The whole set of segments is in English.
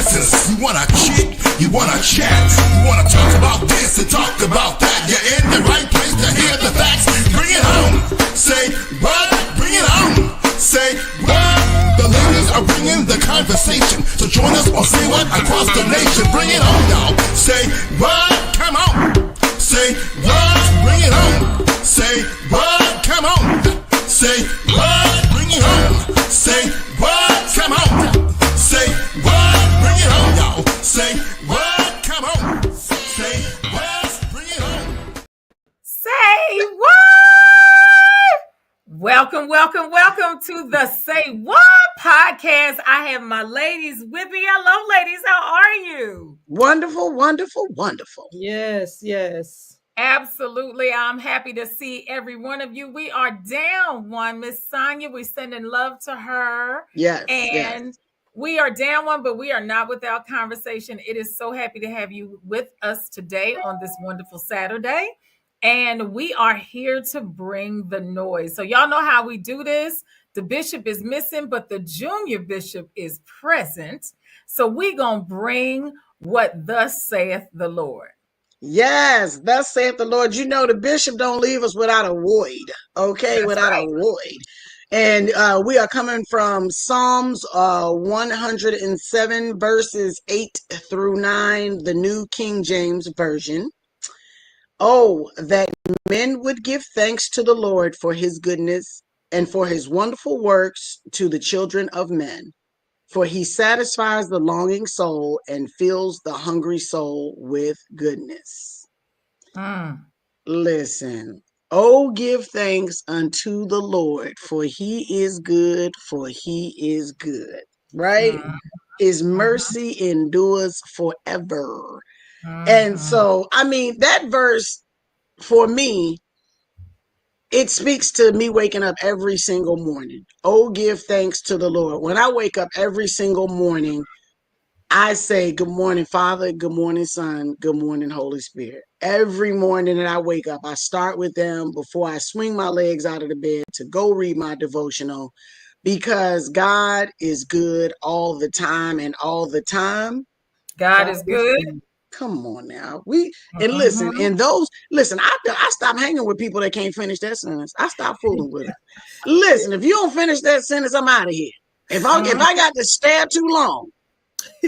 business. You wanna kick, you wanna chat, you wanna talk about this and talk about that. You're in the right place to hear the facts. Bring it home. Say what? Bring it home. Say what? The ladies are bringing the conversation. So join us or say what across the nation. Bring it home, y'all. Say what? Come on. Say what? Bring it home. Say what? Come on. Say what? Bring it home. Say what? Come on. Say what? Bring it home, y'all. Say what? Come on. Say what? Bring it home. Say what? Welcome to the Say What podcast. I have my ladies with me. Hello, ladies. How are you? Wonderful. Yes. Absolutely. I'm happy to see every one of you. We are down one. Miss Sonia, we're sending love to her. Yes. We are down one, but we are not without conversation. It is so happy to have you with us today on this wonderful Saturday. And we are here to bring the noise. So y'all know how we do this. The bishop is missing, but the junior bishop is present. So we're going to bring what thus saith the Lord. Yes, thus saith the Lord. You know, the bishop don't leave us without a void. Okay, That's without right. a void. And we are coming from Psalms 107, verses 8 through 9, the New King James Version. Oh, that men would give thanks to the Lord for his goodness and for his wonderful works to the children of men. For he satisfies the longing soul and fills the hungry soul with goodness. Listen, oh, give thanks unto the Lord, for he is good, right? His mercy endures forever. And so, I mean, that verse for me, it speaks to me waking up every single morning. Oh, give thanks to the Lord. When I wake up every single morning, I say, good morning, Father. Good morning, Son. Good morning, Holy Spirit. Every morning that I wake up, I start with them before I swing my legs out of the bed to go read my devotional, because God is good all the time, and all the time, God is good. Come on now. Listen, I stopped hanging with people that can't finish that sentence. I stopped fooling with it. Listen, if you don't finish that sentence, I'm out of here. If I got to stare too long,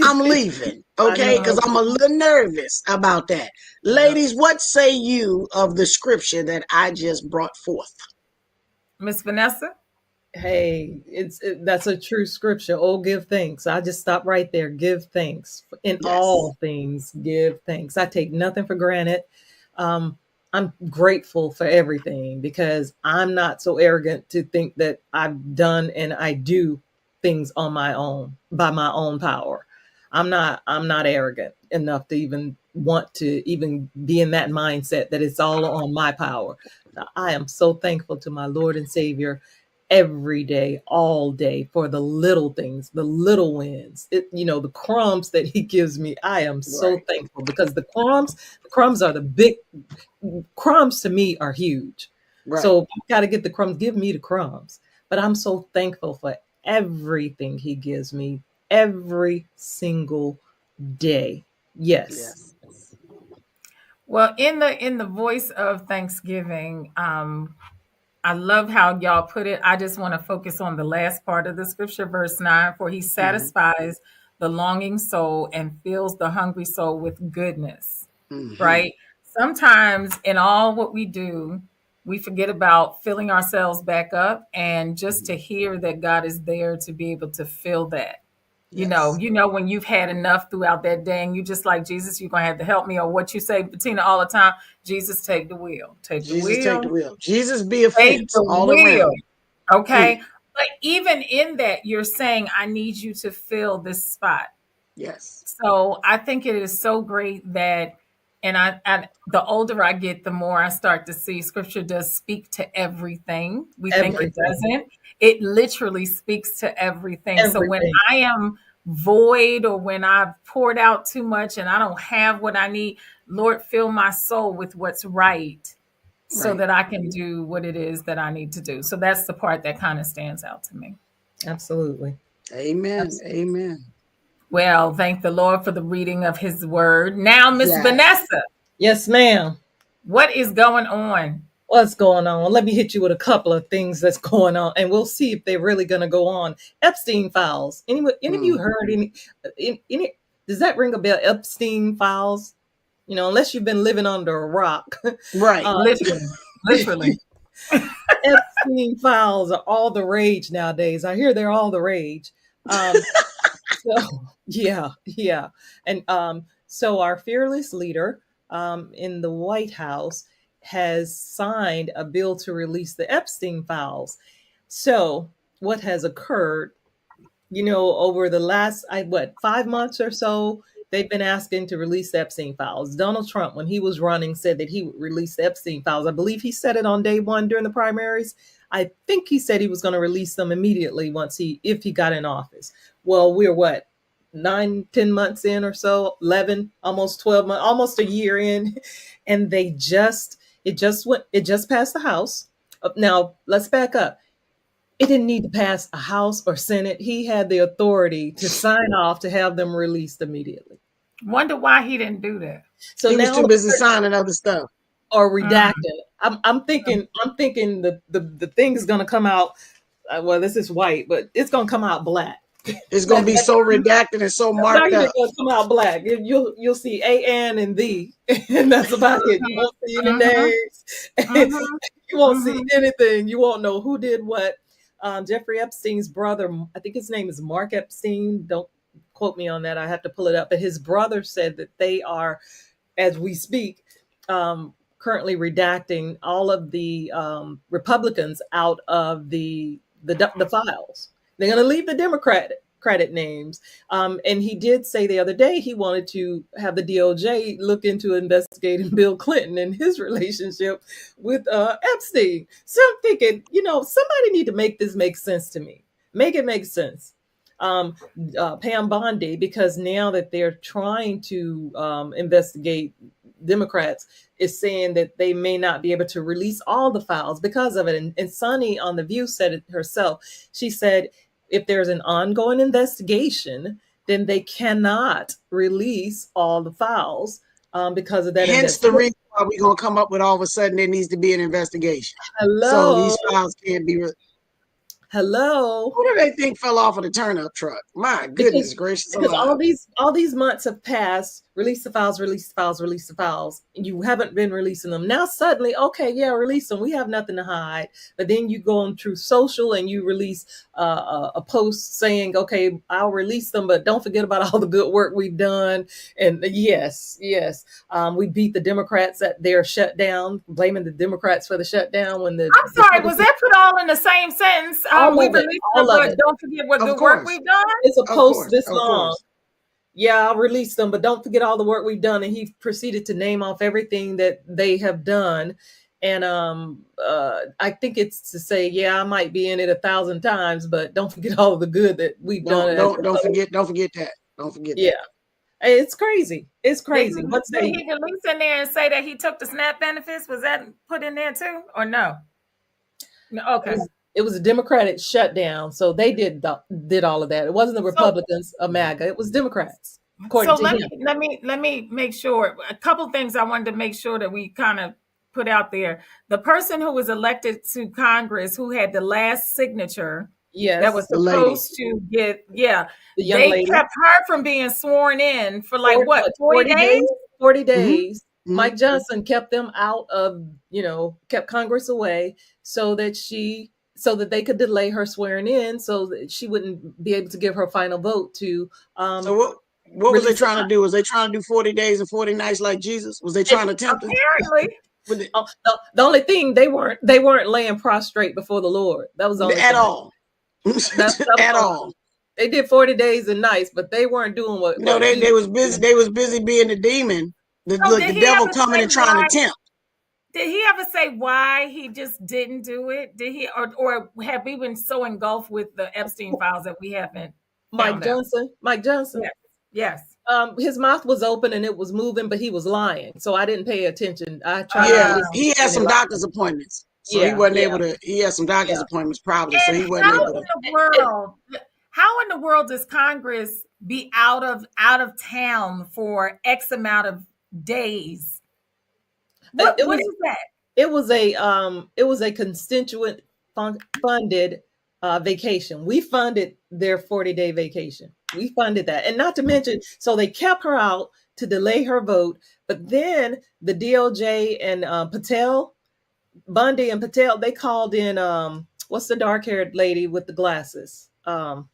I'm leaving. Okay, because I'm a little nervous about that. Ladies, what say you of the scripture that I just brought forth? Miss Vanessa? Hey, that's a true scripture. Oh, give thanks. I just stop right there. Give thanks in all things. Give thanks. I take nothing for granted. I'm grateful for everything, because I'm not so arrogant to think that I've done and I do things on my own by my own power. I'm not arrogant enough to even want to even be in that mindset that it's all on my power. I am so thankful to my Lord and Savior every day, all day, for the little things, the little wins, the crumbs that he gives me. I am so thankful, because the crumbs are the big crumbs to me are huge. Right. So I've got to get the crumbs, give me the crumbs. But I'm so thankful for everything he gives me every single day. Yes. Well, in the voice of Thanksgiving, I love how y'all put it. I just want to focus on the last part of the scripture, verse 9, for he satisfies the longing soul and fills the hungry soul with goodness, right? Sometimes in all what we do, we forget about filling ourselves back up, and just to hear that God is there to be able to fill that. You know, when you've had enough throughout that day and you just like, Jesus, you're going to have to help me. Or what you say, Bettina, all the time, Jesus, take the wheel. Take the wheel. Jesus be a Take fence the all wheel. around. Okay. But even in that, you're saying, I need you to fill this spot. Yes. So I think it is so great that, and I the older I get, the more I start to see scripture does speak to everything. We think it doesn't. It literally speaks to everything. So when I am void, or when I've poured out too much and I don't have what I need, Lord, fill my soul with what's right, so that I can do what it is that I need to do. So that's the part that kind of stands out to me. Absolutely. Amen. Well, thank the Lord for the reading of his word. Now, Miss Yes. Vanessa, Yes, ma'am. what is going on? What's going on? Let me hit you with a couple of things that's going on, and we'll see if they're really going to go on. Epstein files. Any of you heard any? Does that ring a bell? Epstein files. You know, unless you've been living under a rock. Right. Literally. Epstein files are all the rage nowadays. I hear they're all the rage. So yeah, and so our fearless leader in the White House has signed a bill to release the Epstein files. So what has occurred? You know, over the last 5 months or so, they've been asking to release the Epstein files. Donald Trump, when he was running, said that he would release the Epstein files. I believe he said it on day one during the primaries. I think he said he was going to release them immediately if he got in office. Well, we're 9, 10 months in or so, 11, almost 12 months, almost a year in, and it just passed the House. Now let's back up. It didn't need to pass a House or Senate. He had the authority to sign off to have them released immediately. Wonder why he didn't do that. So he was too busy signing other stuff or redacting. I'm thinking the thing is going to come out. Well, this is white, but it's going to come out black. It's going to be so redacted and so marked up. It's going to come out black. You'll see A, and the, and that's about it. You won't see any names. You won't see anything. You won't know who did what. Jeffrey Epstein's brother, I think his name is Mark Epstein. Don't quote me on that. I have to pull it up. But his brother said that they are, as we speak, currently redacting all of the Republicans out of the files. They're going to leave the Democratic names. And he did say the other day he wanted to have the DOJ look into investigating Bill Clinton and his relationship with Epstein. So I'm thinking, somebody need to make this make sense to me. Make it make sense. Pam Bondi, because now that they're trying to investigate Democrats, is saying that they may not be able to release all the files because of it. And Sunny on The View said it herself. She said, if there's an ongoing investigation, then they cannot release all the files because of that. Hence the reason why we're going to come up with all of a sudden there needs to be an investigation. Hello. So these files can't be Hello. Who do they think fell off of the turnip truck? My goodness gracious. Because all these months have passed. Release the files, release the files, release the files. You haven't been releasing them. Now suddenly, okay, yeah, release them. We have nothing to hide. But then you go on Truth Social and you release a post saying, okay, I'll release them, but don't forget about all the good work we've done. And yes, we beat the Democrats at their shutdown, blaming the Democrats for the shutdown. I'm sorry, was that put all in the same sentence? We released them, but don't forget what good work we've done. It's a post this long. Yeah, I'll release them, but don't forget all the work we've done. And he proceeded to name off everything that they have done. And I think it's to say, yeah, I might be in it 1,000 times, but don't forget all of the good that we've done. Don't forget that. Don't forget that. Yeah. It's crazy. It's crazy. Did he release in there and say that he took the SNAP benefits? Was that put in there too, or no? No. Okay. It was a Democratic shutdown, so they did all of that. It wasn't the Republicans, MAGA. It was Democrats. So let me make sure. A couple things I wanted to make sure that we kind of put out there. The person who was elected to Congress, who had the last signature, that was supposed to get, they kept her from being sworn in for 40 days? 40 days. Mm-hmm. Mike Johnson kept them out of, kept Congress away so that they could delay her swearing in so that she wouldn't be able to give her final vote to. So what was they trying to do? Was they trying to do 40 days and 40 nights like Jesus? Was they trying to tempt him? Apparently. The only thing, they weren't laying prostrate before the Lord. That was the only at all. At all. They did 40 days and nights, but they weren't doing what. No, they was busy. They was busy being the demon. The devil coming and trying to tempt. Did he ever say why he just didn't do it? Did he, or have we been so engulfed with the Epstein files that we haven't? Mike Johnson. Yes. His mouth was open and it was moving, but he was lying. So I didn't pay attention. I tried. He had some doctor's appointments, so he wasn't able to. He had some doctor's appointments probably, so he wasn't able to. How in the world does Congress be out of town for X amount of days. What It what was is that? it was a constituent funded vacation. We funded their 40-day vacation. We funded that, and not to mention, so they kept her out to delay her vote. But then the DOJ and Bundy and Patel, they called in what's the dark haired lady with the glasses? The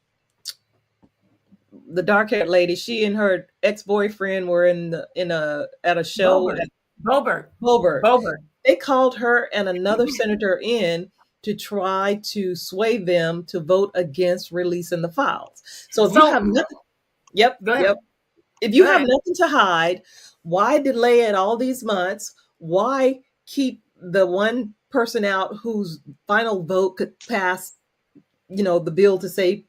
dark haired lady. She and her ex boyfriend were in a at a show Boebert. at Boebert. Hobart. Boebert. They called her and another senator in to try to sway them to vote against releasing the files. So if you So have nothing, yep, go ahead. yep. If Go you have ahead. nothing to hide, why delay it all these months? Why keep the one person out whose final vote could pass, the bill to say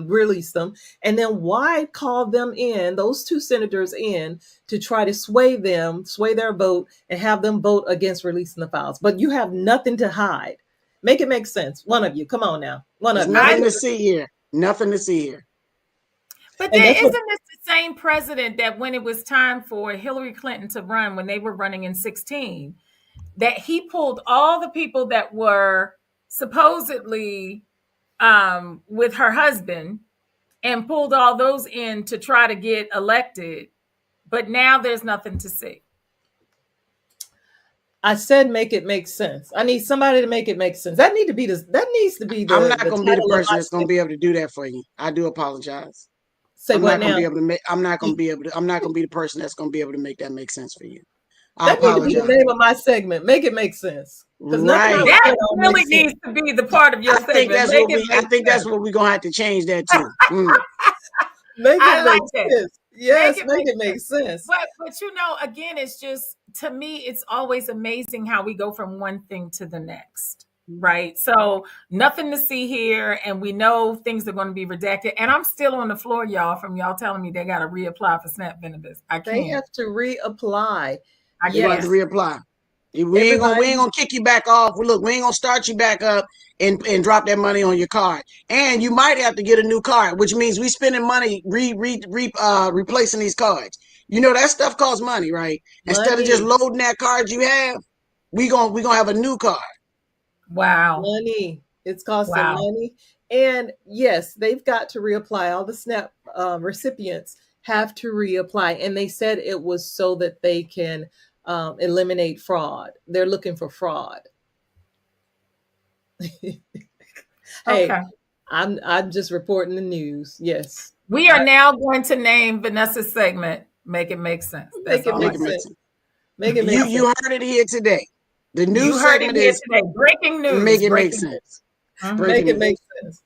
release them, and then why call them in, those two senators in, to try to sway their vote and have them vote against releasing the files? But you have nothing to hide. Make it make sense. One of you, come on now. One There's of you. nothing to see here. Nothing to see here. But And then that's isn't what this the same president that when it was time for Hillary Clinton to run, when they were running in 16, that he pulled all the people that were supposedly with her husband and pulled all those in to try to get elected, but now there's nothing to see. I said, make it make sense. I need somebody to make it make sense. That needs to be I'm not the going to be the title of person my that's going to segment. be able to do that for you. I do apologize. Say I'm what not going to now? be able to make. I'm not going to be able to. I'm not going to be the person that's going to be able to make that make sense for you. I That need to be the apologize. name of my segment. Make it make sense. Because nothing Right. else That said all really makes sense. needs to be the part of your I think segment. that's Make what it we. I make think that's sense. what we're going to have to change that to. Mm. Make I it like make that. sense. Yes, Make it make make it make sense. But again, it's just, to me, it's always amazing how we go from one thing to the next. Right. So nothing to see here. And we know things are going to be redacted. And I'm still on the floor, y'all, from y'all telling me they got to reapply for SNAP benefits. I They can't. have to reapply. I You're going to have can't. to Yes, reapply. We ain't everybody. gonna kick you back off. Look, we ain't gonna start you back up and drop that money on your card. And you might have to get a new card, which means we spending money replacing these cards. You know that stuff costs money, right? Instead of just Money, loading that card you have, we gonna have a new card. Wow. money. It's costing Wow. money. And yes, they've got to reapply. All the SNAP recipients have to reapply. And they said it was so that they can eliminate fraud. They're looking for fraud. Hey, Okay. I'm just reporting the news. Yes. We are now going to name Vanessa's segment, Make It Make Sense. That's Make it all I Make make it say. make sense. sense. Make it make You sense. you heard it here today. The new You heard it segment here is today. Breaking make news. it make Breaking news. sense. Mhm. Make Breaking it news. make sense.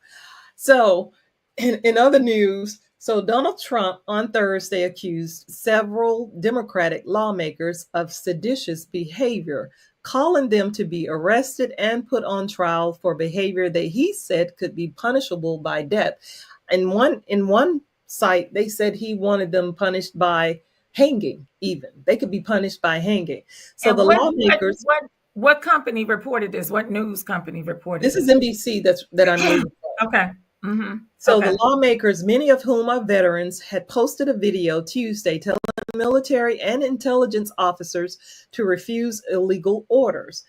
So, in other news, so Donald Trump on Thursday accused several Democratic lawmakers of seditious behavior, calling them to be arrested and put on trial for behavior that he said could be punishable by death. In one site, they said he wanted them punished by hanging. Even they could be punished by hanging. So And the lawmakers. what company reported this? What news company reported This is this? NBC that I'm reading. Okay. Mm-hmm. So Okay. the lawmakers, many of whom are veterans, had posted a video Tuesday telling military and intelligence officers to refuse illegal orders.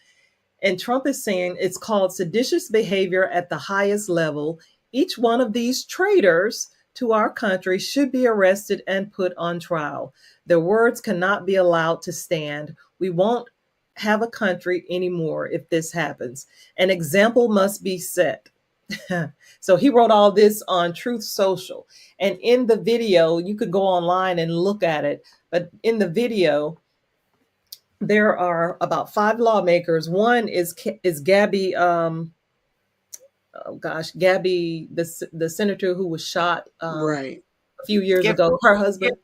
And Trump is saying it's called seditious behavior at the highest level. Each one of these traitors to our country should be arrested and put on trial. Their words cannot be allowed to stand. We won't have a country anymore if this happens. An example must be set. So he wrote all this on Truth Social. And in the video, you could go online and look at it. But in the video, there are about 5 lawmakers. One is Gabby. Oh gosh, Gabby, the senator who was shot Right. a few years Gifford. ago. Her husband,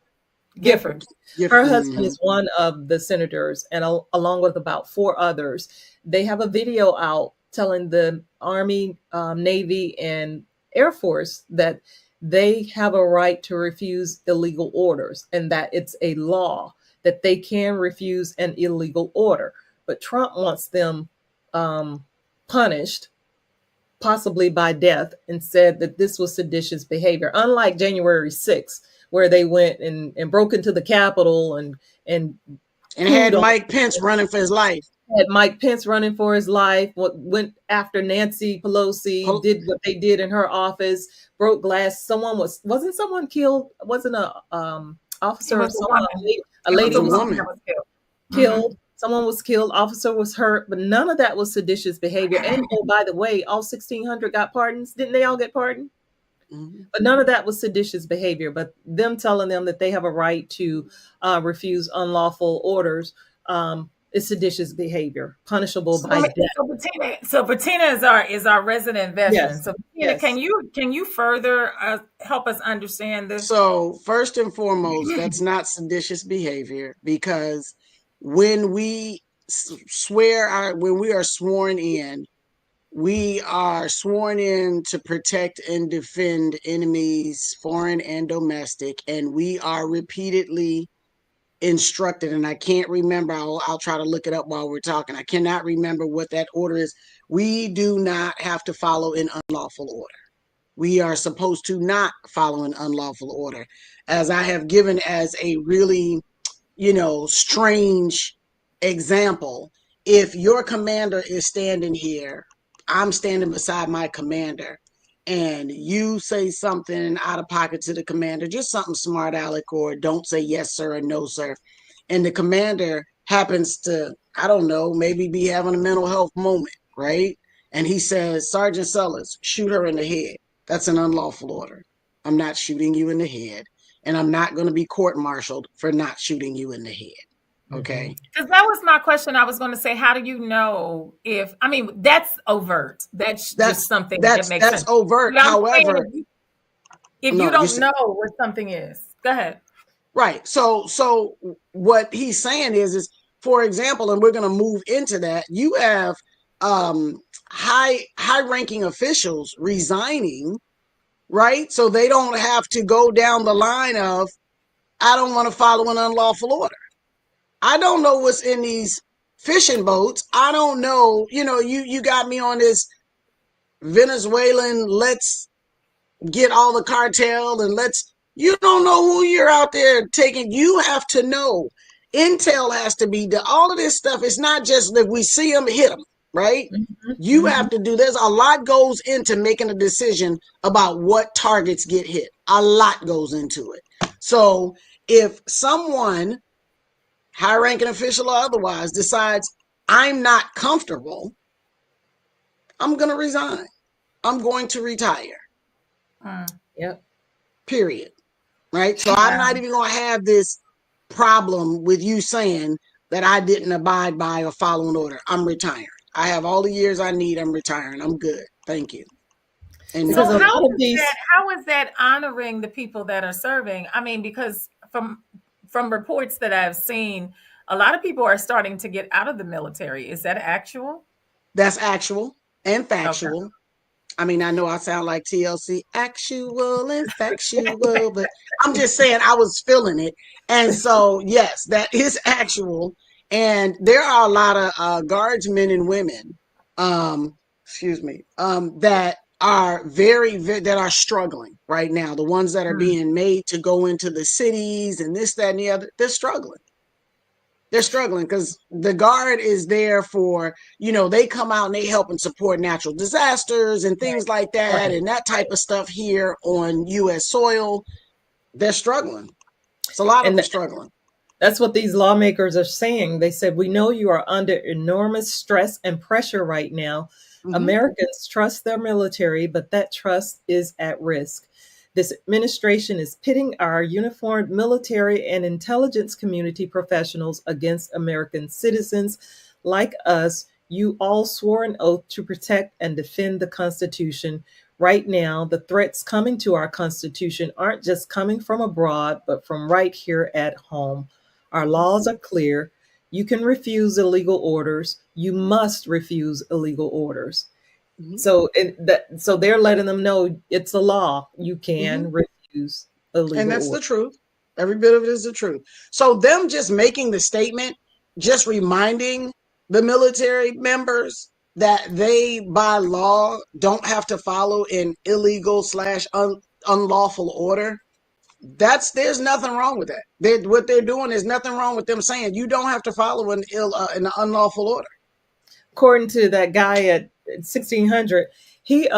Gifford. her husband Mhm. is one of the senators, and along with about 4 others, they have a video out telling the Army, Navy, and Air Force that they have a right to refuse illegal orders and that it's a law that they can refuse an illegal order. But Trump wants them punished possibly by death, and said that this was seditious behavior. Unlike January 6th, where they went and broke into the Capitol and had Mike Pence running for his life. Had Mike Pence running for his life, went after Nancy Pelosi, did what they did in her office, broke glass. Wasn't someone killed? Wasn't a officer or someone, a lady was killed. Someone was killed, officer was hurt, but none of that was seditious behavior. And oh, by the way, all 1,600 got pardons. Didn't they all get pardoned? But none of that was seditious behavior. But them telling them that they have a right to refuse unlawful orders is seditious behavior, punishable by death. So Bettina is our resident veteran. Yes. So Bettina, can you further help us understand this? So first and foremost, that's not seditious behavior, because when we when we are sworn in, we are sworn in to protect and defend enemies, foreign and domestic, and we are repeatedly instructed, and I can't remember, I'll try to look it up while we're talking. I cannot remember what that order is. We do not have to follow an unlawful order. We are supposed to not follow an unlawful order. As I have given as a really, strange example, if your commander is standing here, I'm standing beside my commander, and you say something out of pocket to the commander, just something smart aleck, or don't say yes, sir, or no, sir. And the commander happens to, I don't know, maybe be having a mental health moment, right? And he says, Sergeant Sellers, shoot her in the head. That's an unlawful order. I'm not shooting you in the head, and I'm not going to be court-martialed for not shooting you in the head. Okay. Because that was my question. I was going to say, how do you know that's overt. That's just something that makes sense. That's overt. However, if you don't know what something is, go ahead. Right. So what he's saying is, for example, and we're going to move into that, you have high-ranking officials resigning, right? So they don't have to go down the line of, I don't want to follow an unlawful order. I don't know what's in these fishing boats. I don't know, you got me on this Venezuelan, let's get all the cartel and you don't know who you're out there taking. You have to know. Intel has to be done. All of this stuff, it's not just that we see them, hit them, right? You have to do, there's a lot goes into making a decision about what targets get hit. A lot goes into it. So if someone, high-ranking official or otherwise, decides I'm not comfortable, I'm going to resign. I'm going to retire. Yep. Period. Right? So I'm not even going to have this problem with you saying that I didn't abide by or follow an order. I'm retiring. I have all the years I need. I'm retiring. I'm good. Thank you. And so how is that honoring the people that are serving? I mean, because from reports that I've seen, a lot of people are starting to get out of the military. Is that actual? That's actual and factual. Okay. I mean, I know I sound like TLC, actual and factual, but I'm just saying I was feeling it. And so, yes, that is actual. And there are a lot of guardsmen and women, that are that are struggling right now. The ones that are being made to go into the cities and this, that, and the other, they're struggling. They're struggling because the Guard is there for, they come out and they help and support natural disasters and things like that, and that type of stuff here on U.S. soil. They're struggling. It's a lot of them struggling. That's what these lawmakers are saying. They said, we know you are under enormous stress and pressure right now. Americans trust their military, but that trust is at risk. This administration is pitting our uniformed military and intelligence community professionals against American citizens like us. You all swore an oath to protect and defend the Constitution. Right now, the threats coming to our Constitution aren't just coming from abroad, but from right here at home. Our laws are clear. You can refuse illegal orders. You must refuse illegal orders. So they're letting them know it's a law. You can refuse illegal and that's orders. The truth. Every bit of it is the truth. So them just making the statement, just reminding the military members that they by law don't have to follow an illegal / unlawful order, there's nothing wrong with that. What they're doing is nothing wrong with them saying you don't have to follow an unlawful order. According to that guy at 1600, he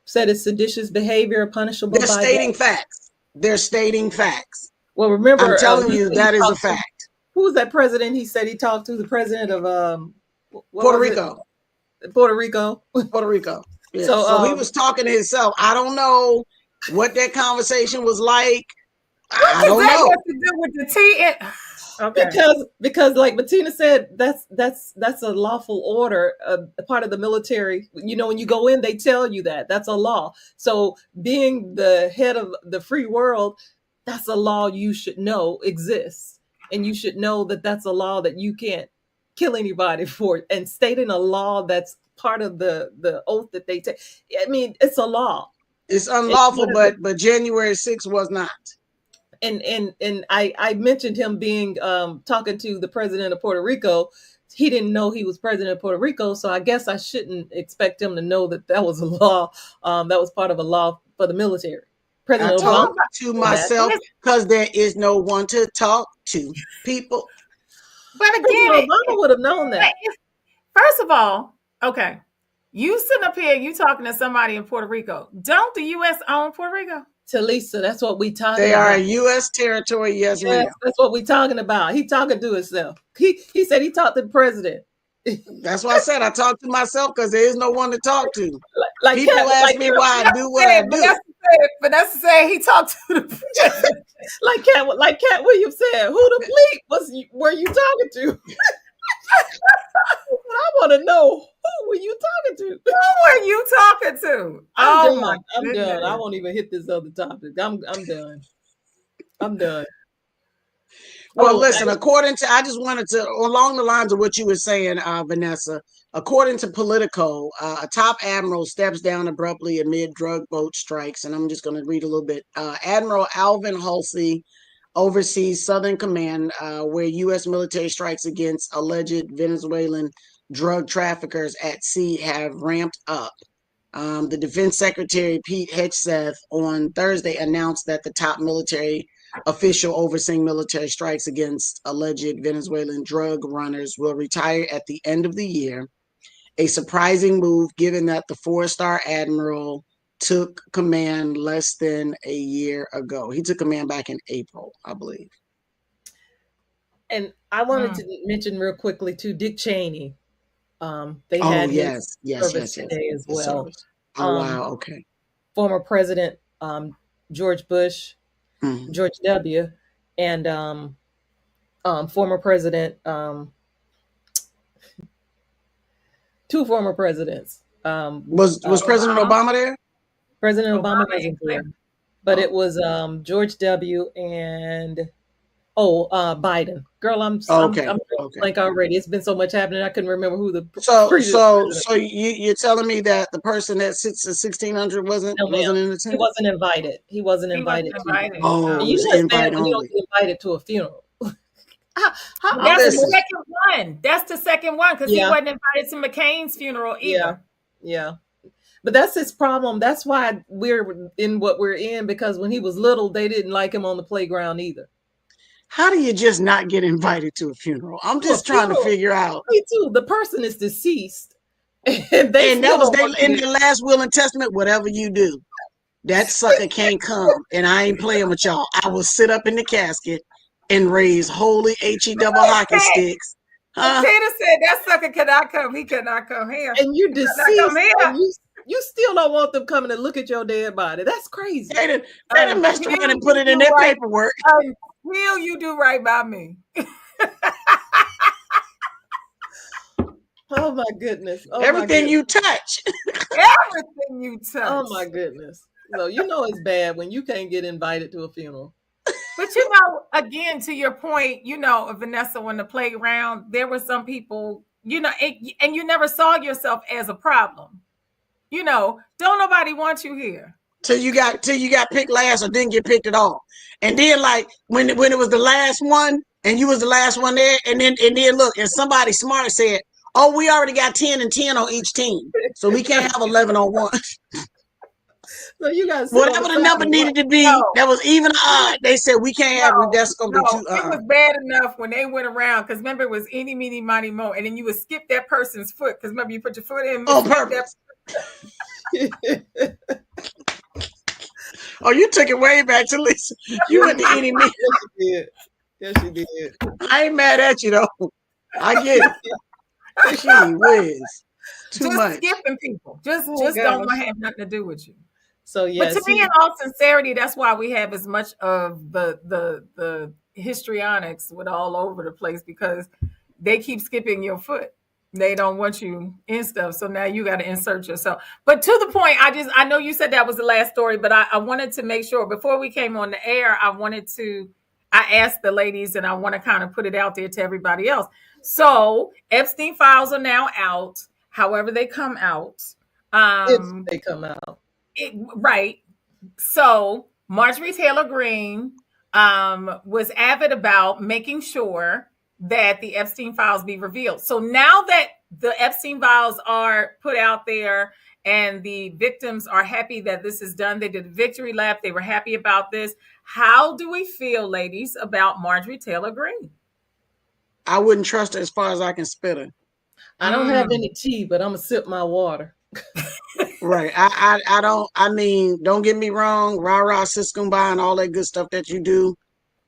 said it's seditious behavior punishable They're by stating death. facts. They're stating facts. Well, remember, I'm telling you, that is a fact. Who was that president? He said he talked to the president of Puerto Rico. Puerto Rico. Puerto Rico. Yeah. So, So he was talking to himself. I don't know what that conversation was like. I don't know. What to do with the tea? Okay. Because like Bettina said, that's a lawful order, a part of the military. You know, when you go in, they tell you that's a law. So being the head of the free world, that's a law you should know exists, and you should know that that's a law that you can't kill anybody for. And stating a law that's part of the oath that they take. I mean, it's a law. It's unlawful, but January 6th was not. And I mentioned him being talking to the president of Puerto Rico. He didn't know he was president of Puerto Rico, so I guess I shouldn't expect him to know that was a law. That was part of a law for the military. President I Obama talk to myself because there is no one to talk to. People. But again, Obama would have known that. First of all, okay, you sitting up here, you talking to somebody in Puerto Rico. Don't the U.S. own Puerto Rico? Talisa, that's what we talking They about. are a U.S. territory, yes, ma'am. That's what we talking about. He talking to himself. He said he talked to the president. That's why I said I talk to myself because there is no one to talk to. Like people ask me why I do what I do. Vanessa said he talked to the president. like Cat Williams said, who the bleep were you talking to? I want to know, who were you talking to? Who were you talking to? I'm done. I won't even hit this other topic. I'm done. I'm done. Well, listen, I just wanted to, along the lines of what you were saying, Vanessa, according to Politico, a top admiral steps down abruptly amid drug boat strikes. And I'm just going to read a little bit. Admiral Alvin Halsey oversees Southern Command, where U.S. military strikes against alleged Venezuelan drug traffickers at sea have ramped up. The Defense Secretary Pete Hegseth on Thursday announced that the top military official overseeing military strikes against alleged Venezuelan drug runners will retire at the end of the year. A surprising move, given that the 4-star admiral took command less than a year ago. He took command back in April, I believe. And I wanted to mention real quickly too, Dick Cheney. They had his service today as well. Oh wow, okay. Former President George Bush, George W, and former President, two former presidents. Was President Obama there? President Obama wasn't there, but it was George W and Biden. Girl, I'm blank already. It's been so much happening. I couldn't remember who the so you're telling me that the person that sits at 1600 wasn't in attendance? He wasn't invited. He wasn't invited. Oh, he was invite only. You don't get invited to a funeral. That's the second one. That's the second one because he wasn't invited to McCain's funeral either. Yeah. But that's his problem. That's why we're in what we're in, because when he was little, they didn't like him on the playground either. How do you just not get invited to a funeral? I'm just trying to figure out. Me too. The person is deceased. And that was in the last will and testament, whatever you do, that sucker can't come. And I ain't playing with y'all. I will sit up in the casket and raise holy HE double hockey sticks. Tina said that sucker cannot come. He cannot come here. And you deceased. You still don't want them coming to look at your dead body. That's crazy. They done messed around and put it in their paperwork. Will you do right by me? Oh my goodness. Everything you touch. Everything you touch. Oh my goodness. So you know it's bad when you can't get invited to a funeral. But again, to your point, Vanessa, on the playground, there were some people, and you never saw yourself as a problem. Don't nobody want you here. Till you got picked last or didn't get picked at all. And then like when it was the last one and you was the last one there, and then look, and somebody smart said, Oh, we already got 10 and 10 on each team, so we can't have 11 on one. So you guys, Whatever the number needed to be, No. that was even or odd. They said we can't have. That's gonna be too. It was bad enough when they went around because remember it was eeny, meeny, miny, mo, and then you would skip that person's foot because remember you put your foot in On purpose. Oh, you took it way back to Lisa. You went to eeny, meeny. Yes, you did. I ain't mad at you though. I get it. Gee whiz. Too just much. skipping people. Just don't want to have nothing to do with you. So yes, but to me, in all sincerity, that's why we have as much of the histrionics with all over the place because they keep skipping your foot. They don't want you in stuff. So now you got to insert yourself. But to the point, I know you said that was the last story, but I wanted to make sure before we came on the air, I asked the ladies and I want to kind of put it out there to everybody else. So Epstein files are now out, however they come out. If they come out. Right. So Marjorie Taylor Greene was avid about making sure that the Epstein files be revealed. So now that the Epstein files are put out there and the victims are happy that this is done, they did a victory lap, they were happy about this. How do we feel, ladies, about Marjorie Taylor Greene? I wouldn't trust her as far as I can spit her. I don't have any tea, but I'm gonna sip my water. Right. I don't. I mean, don't get me wrong. Rah rah, sis kumbaya, and all that good stuff that you do.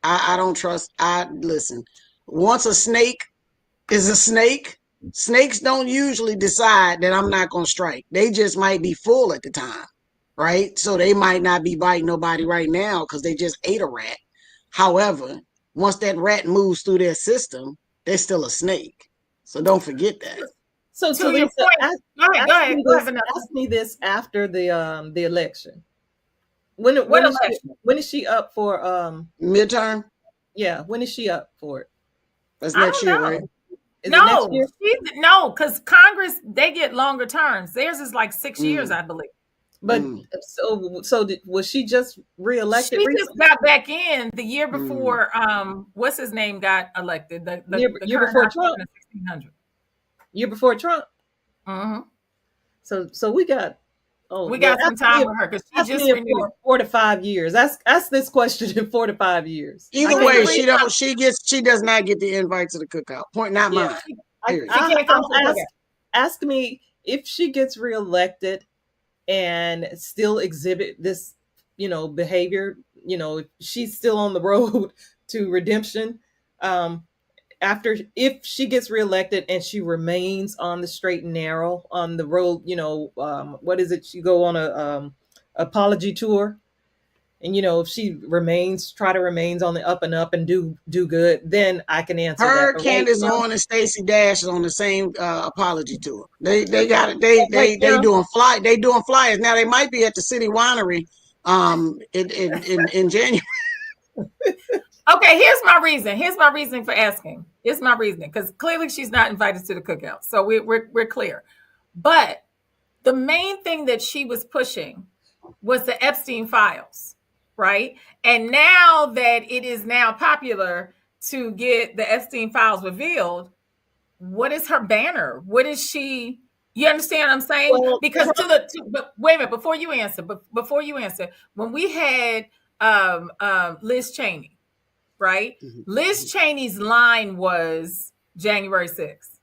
I don't trust. Listen. Once a snake is a snake, snakes don't usually decide that I'm not gonna strike. They just might be full at the time, right? So they might not be biting nobody right now because they just ate a rat. However, once that rat moves through their system, they're still a snake. So don't forget that. So Lisa, ask me this after the election. When is she up for midterm? Yeah, when is she up for it? That's next year, right? No, because Congress, they get longer terms. Theirs is like 6 years, I believe. But was she just reelected? She just got back in the year before. What's his name got elected? The year before Trump. 1600. Year before Trump. So we got some time with her because she just renewed 4 to 5 years. Ask this question in 4 to 5 years. Either way, she does not get the invite to the cookout. Point not mine. Ask me if she gets reelected and still exhibit this, behavior. If she's still on the road to redemption. If she gets reelected and she remains on the straight and narrow on the road, what is it? She go on a apology tour, and if she remains on the up and up and do good, then I can answer her. That. Candace Owens and Stacey Dash is on the same apology tour. They got it. They doing flyers now. They might be at the City Winery in January. Okay, here's my reason for asking. Here's my reasoning because clearly she's not invited to the cookout, so we're clear. But the main thing that she was pushing was the Epstein files, right? And now that it is now popular to get the Epstein files revealed, what is her banner? What is she? You understand what I'm saying? Well, because but wait a minute before you answer. When we had Liz Cheney. Right? Liz Cheney's line was January 6th.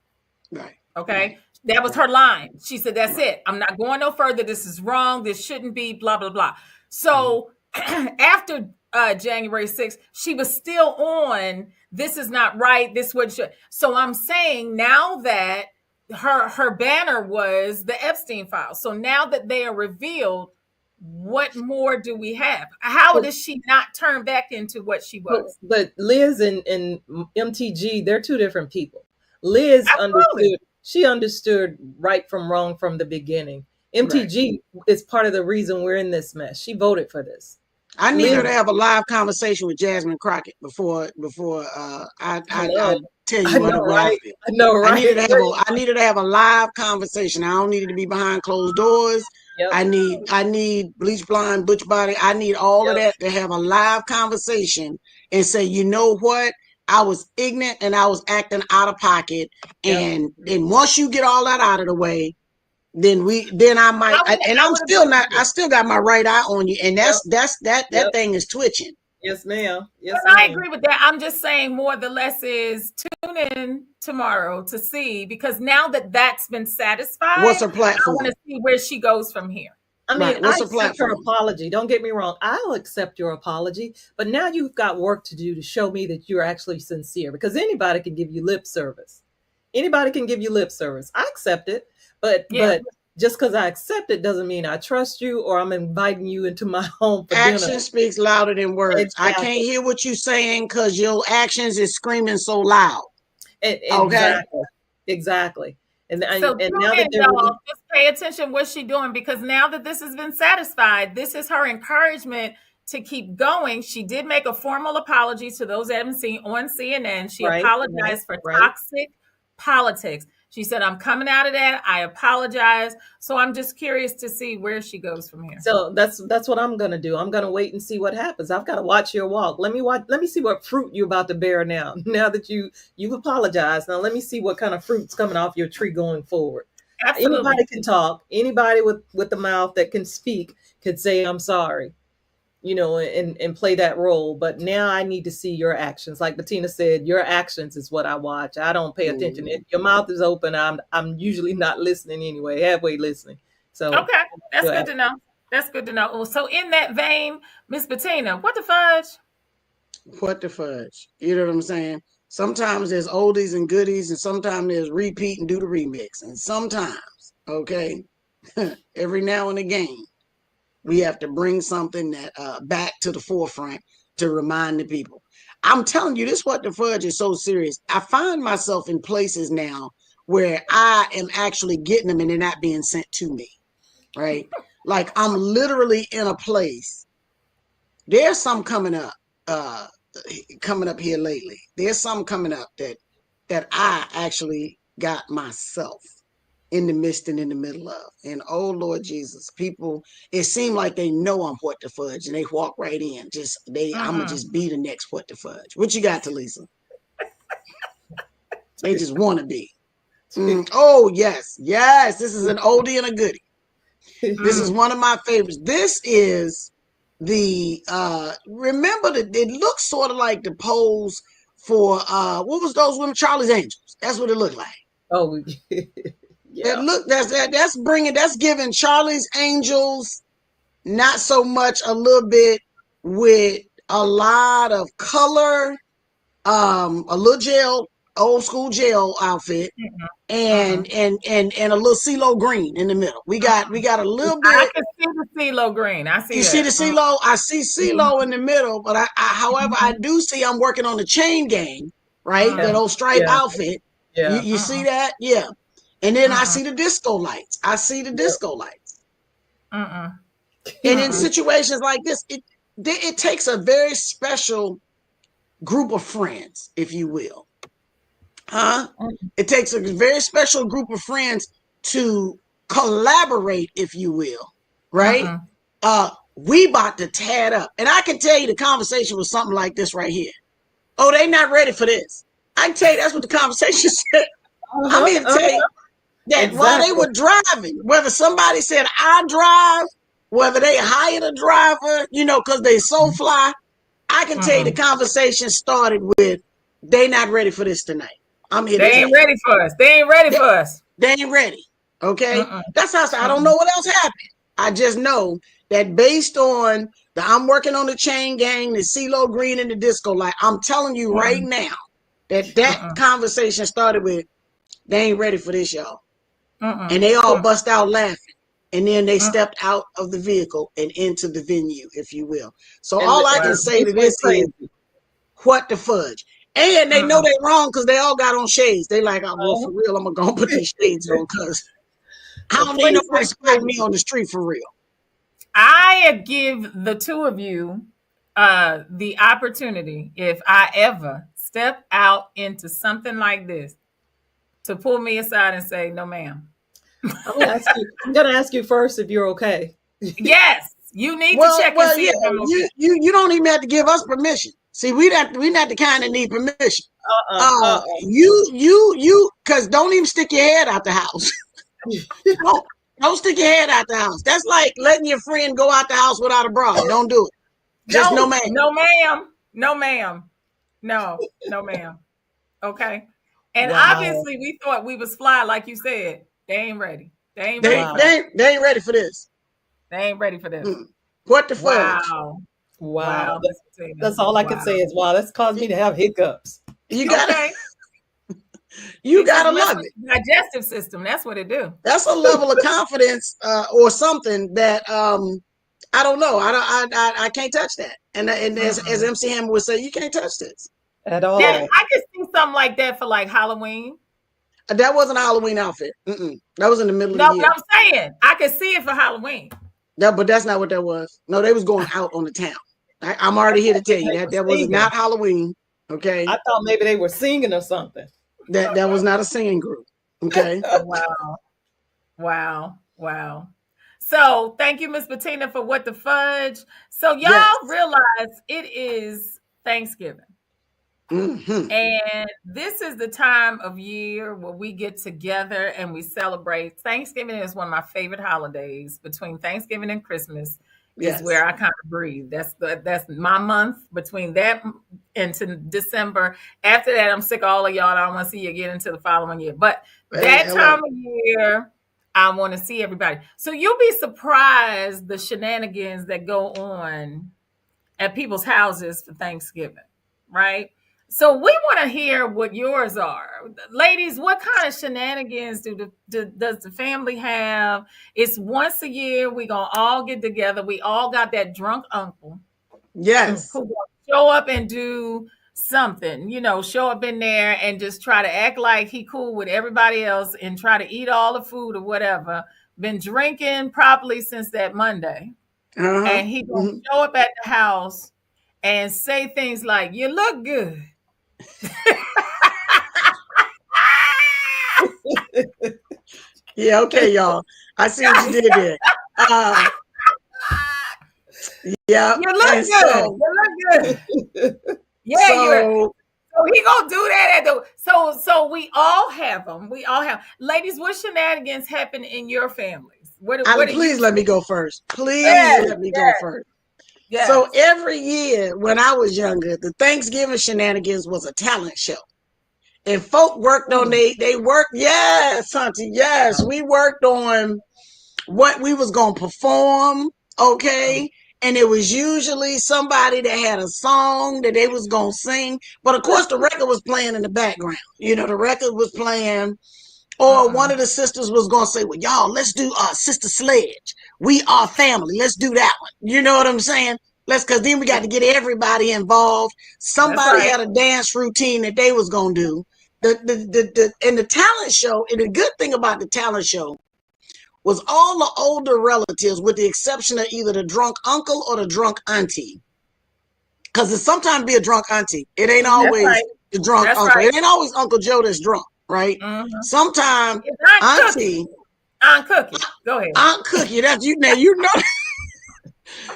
Right. Okay. That was her line. She said, that's it. I'm not going no further. This is wrong. This shouldn't be, blah, blah, blah. So after January 6th, she was still on, this is not right. This would should. So I'm saying now that her banner was the Epstein files. So now that they are revealed, what more do we have? How does she not turn back into what she was? But Liz and MTG, they're two different people. Liz understood right from wrong from the beginning. MTG is part of the reason we're in this mess. She voted for this. I need her to have a live conversation with Jasmine Crockett before I tell you what I feel. I know, right? I needed to have a live conversation. I don't need it to be behind closed doors. Yep. I need bleach blonde, butch body. I need all of that to have a live conversation and say, you know what? I was ignorant and I was acting out of pocket. Yep. And once you get all that out of the way, then I might, and I'm still not, I still got my right eye on you. And Yep. that Yep. thing is twitching. Yes, ma'am. Yes, But I ma'am. agree with that. I'm just saying more the less is tune in tomorrow to see, because now that that's been satisfied, What's her I platform? want to see where she goes from here. I mean, Right. What's I her accept her platform? apology. Don't get me wrong. I'll accept your apology, but now you've got work to do to show me that you're actually sincere, because anybody can give you lip service. Anybody can give you lip service. I accept it, but Yeah. just because I accept it doesn't mean I trust you or I'm inviting you into my home for dinner. Action speaks louder than words. I Exactly. can't hear what you're saying because your actions is screaming so loud. Okay. Exactly. Exactly. And So and tune now that in, they're y'all. Just pay attention what she's doing, because now that this has been satisfied, this is her encouragement to keep going. She did make a formal apology to those that haven't seen on CNN. She right, apologized for right. toxic politics. She said, I'm coming out of that. I apologize. So I'm just curious to see where she goes from here. So that's what I'm gonna do. I'm gonna wait and see what happens. I've got to watch your walk. Let me see what fruit you're about to bear now. Now that you've apologized. Now let me see what kind of fruit's coming off your tree going forward. Absolutely. Anybody can talk. Anybody with the mouth that can speak could say I'm sorry, and play that role. But now I need to see your actions. Like Bettina said, your actions is what I watch. I don't pay attention. If your mouth is open, I'm usually not listening anyway, halfway listening. So okay, that's good to know. That's good to know. So in that vein, Miss Bettina, what the fudge? What the fudge? You know what I'm saying? Sometimes there's oldies and goodies, and sometimes there's repeat and do the remix. And sometimes, okay, every now and again, we have to bring something that back to the forefront to remind the people. I'm telling you, this what the fudge is so serious. I find myself in places now where I am actually getting them and they're not being sent to me, right? Like I'm literally in a place. There's some coming up here lately. There's some coming up that I actually got myself in the midst and in the middle of. And oh Lord Jesus, people, it seemed like they know I'm what the fudge and they walk right in. I'm gonna just be the next what the fudge. What you got, Talisa? They just want to be. Oh yes, this is an oldie and a goodie. This is one of my favorites. This is the remember that it looks sort of like the pose for what was those women? Charlie's Angels. That's what it looked like. Oh, yeah. That's giving Charlie's Angels not so much a little bit with a lot of color, a little gel, old school gel outfit, and a little CeeLo green in the middle. We got a little bit. I can see the CeeLo green. I see. You that. see the CeeLo? I see CeeLo in the middle, but however, I do see I'm working on the chain gang, right? That old stripe outfit. Yeah. You see that? Yeah. And then I see the disco lights. And in situations like this, it takes a very special group of friends, if you will. It takes a very special group of friends to collaborate, if you will, right? We about to tear it up. And I can tell you the conversation was something like this right here. Oh, they not ready for this. I can tell you that's what the conversation said. I'm here to tell you that while they were driving, whether somebody said I drive, whether they hired a driver, because they so fly, I can tell you the conversation started with, they not ready for this tonight. I'm here to tell you. They ain't ready for us. They ain't ready for us. They ain't ready. Okay? That's how I don't know what else happened. I just know that based on I'm working on the chain gang, the CeeLo green, and the disco light, I'm telling you right now that conversation started with, they ain't ready for this, y'all. And they all bust out laughing. And then they stepped out of the vehicle and into the venue, if you will. So all I can say to this is, what the fudge? And they know they're wrong because they all got on shades. They like, oh, well, for real, I'm going to go put these shades on because I don't need nobody spotting me on the street for real. I give the two of you the opportunity, if I ever step out into something like this, to pull me aside and say, no, ma'am. I'm going to ask you first if you're okay. Yes, you need to check and see if I'm okay. You don't even have to give us permission. See, we not the kind that need permission. Uh-uh, uh-uh. Because don't even stick your head out the house. don't stick your head out the house. That's like letting your friend go out the house without a bra. Don't do it. Just no, ma'am. No, ma'am. No, ma'am. No, no, ma'am. Okay. And Wow. obviously we thought we was fly, like you said. They ain't ready. They ain't They, ready for they, they ain't ready for this. They ain't ready for this. What the fudge? Wow. That's all I can say is wow. That's caused me to have hiccups. You gotta, Okay. you gotta love it. Digestive system. That's what it do. That's a level of confidence or something that I don't know. I can't touch that. And as MC Hammer would say, you can't touch this At all. Yeah, I could see something like that for like Halloween. That wasn't a Halloween outfit. That was in the middle of the year. No, but I'm saying I could see it for Halloween. But that's not what that was. No, they was going out on the town. I'm already here to tell you that was not Halloween. Okay. I thought maybe they were singing or something. That was not a singing group. Okay. Wow. So thank you, Miss Bettina, for what the fudge. So y'all realize it is Thanksgiving. And this is the time of year where we get together and we celebrate. Thanksgiving is one of my favorite holidays. Between Thanksgiving and Christmas is where I kind of breathe. That's my month. Between that into December. After that, I'm sick of all of y'all. I don't want to see you get into the following year. But that time of year, I want to see everybody. So you'll be surprised the shenanigans that go on at people's houses for Thanksgiving, right? So we want to hear what yours are. Ladies, what kind of shenanigans does the family have? It's once a year. We're going to all get together. We all got that drunk uncle. Yes. Who will show up and do something, show up in there and just try to act like he cool with everybody else and try to eat all the food or whatever. Been drinking properly since that Monday. And he going to show up at the house and say things like, "You look good." Yeah, okay, y'all. I see what you did there. Yeah. You look good. You look good. Yeah, so he gonna do that so we all have them. We all have. Ladies, what shenanigans happen in your families? Please let me go first. Please let me go first. Yes. So every year when I was younger, the Thanksgiving shenanigans was a talent show. And folk worked on they worked, yes, Hunty, yes. We worked on what we was gonna perform, okay? And it was usually somebody that had a song that they was gonna sing. But of course the record was playing in the background. The record was playing. Or one of the sisters was going to say, "Well, y'all, let's do Sister Sledge. We are family. Let's do that one." You know what I'm saying? Because then we got to get everybody involved. Somebody had a dance routine that they was going to do. And the talent show, and the good thing about the talent show was all the older relatives, with the exception of either the drunk uncle or the drunk auntie. Because it sometimes be a drunk auntie. It ain't always the drunk uncle. It ain't always Uncle Joe that's drunk. Right? Sometimes auntie, Aunt Cookie. Go ahead. Aunt Cookie. That's you now. You know.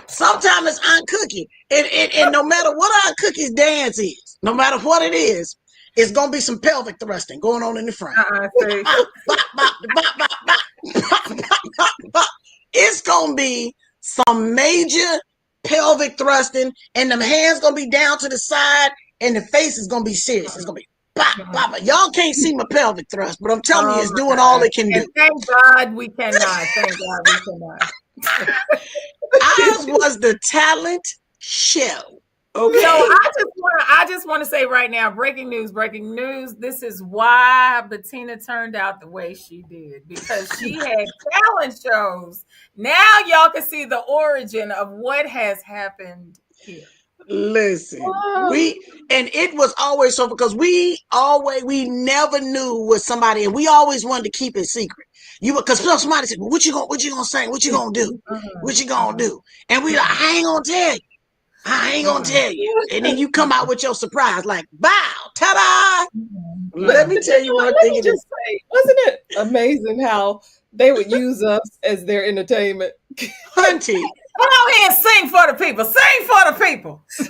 Sometimes it's Aunt Cookie, and no matter what Aunt Cookie's dance is, no matter what it is, it's gonna be some pelvic thrusting going on in the front. It's gonna be some major pelvic thrusting, and them hands gonna be down to the side, and the face is gonna be serious. It's gonna be. Y'all can't see my pelvic thrust, but I'm telling you, it's doing all it can do. And thank God we cannot. Thank God we cannot. Ours was the talent show. Okay. So I just want to say right now, breaking news. This is why Bettina turned out the way she did, because she had talent shows. Now y'all can see the origin of what has happened here. Listen, it was always so, because we never knew what somebody, and we always wanted to keep it secret. Because somebody said, what you gonna sing? What you gonna do? What you gonna do? And we like, I ain't gonna tell you. And then you come out with your surprise, like, bow, ta-da. Let me tell you one thing. Wasn't it amazing how they would use us as their entertainment? Hunty, Come on here and sing for the people. Sing for the people. Sing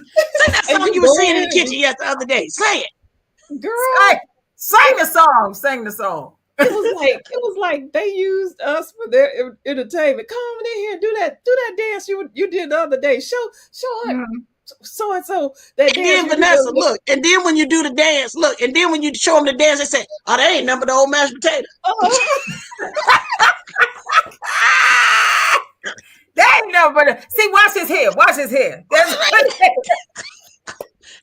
that And song you you were go singing in in the kitchen the other day. Say it. girl. Sing the song. Sing the song. It was like they used us for their entertainment. Come on in here and do that dance you did the other day. Show it Mhm. so and so that And dance then you did the Vanessa, other day. look. And then when you do the dance, look. And then when you show them the dance, they say, "Oh, that ain't nothing but the old mashed potato." Uh-huh. That ain't no but see, watch his hair. Watch his hair. That's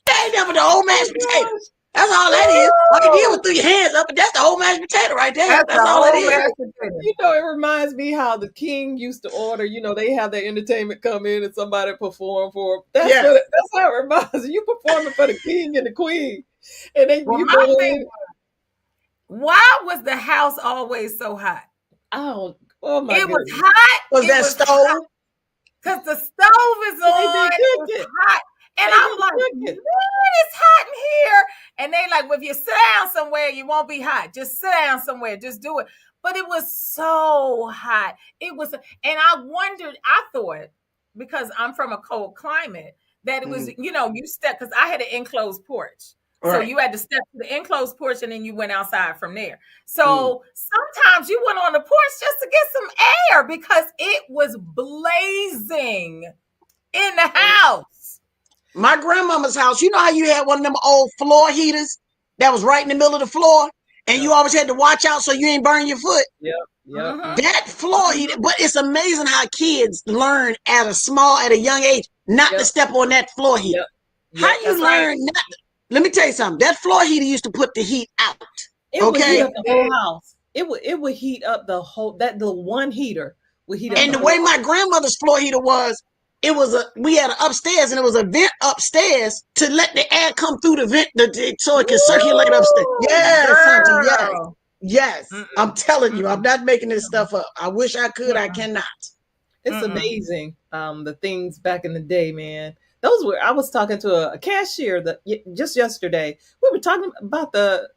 That ain't nothing but the old mashed potato. Oh That's all that is. All you did was throw your hands up, and that's the whole mashed potato right there. that's That's the all it whole is. mashed potato. It reminds me how the king used to order. They have their entertainment come in and somebody perform for them. Yeah. That's how it reminds you. You performing for the king and the queen, and then Well, you my go thing in. was, why was the house always so hot? Oh, oh my It was goodness! hot. Was It that was stove? because the stove is They on. cook It's it. hot. And They I'm didn't like, cook man, it. it's hot in here. And they like, well, if you sit down somewhere, you won't be hot. Just sit down somewhere. Just do it. But it was so hot. It was, and I wondered, I thought, because I'm from a cold climate, that it was, you step, because I had an enclosed porch. So Right. you had to step to the enclosed porch and then you went outside from there. So sometimes you went on the porch just to get some air because it was blazing in the house. My grandmama's house, you know how you had one of them old floor heaters that was right in the middle of the floor, and you always had to watch out so you ain't burn your foot? Yep. Yep. Mhm. That floor heater, but it's amazing how kids learn at a young age not to Yep. step on that floor heater. Yep. How you That's right. learn not to, let me tell you something. That floor heater used to put the heat out. It would heat Okay. up the whole house. It would heat up the whole the one heater would heat up And the the way whole my grandmother's floor heater was, we had an upstairs and it was a vent upstairs to let the air come through the vent so it can circulate upstairs. Woo! Yes, auntie, yes. Girl. Yes. Mm-mm. I'm telling you, I'm Mm-mm. not making this stuff up. I wish I could, I Mm-mm. cannot. It's Mm-mm. amazing. The things back in the day, man. I was talking to a cashier just yesterday. We were talking about the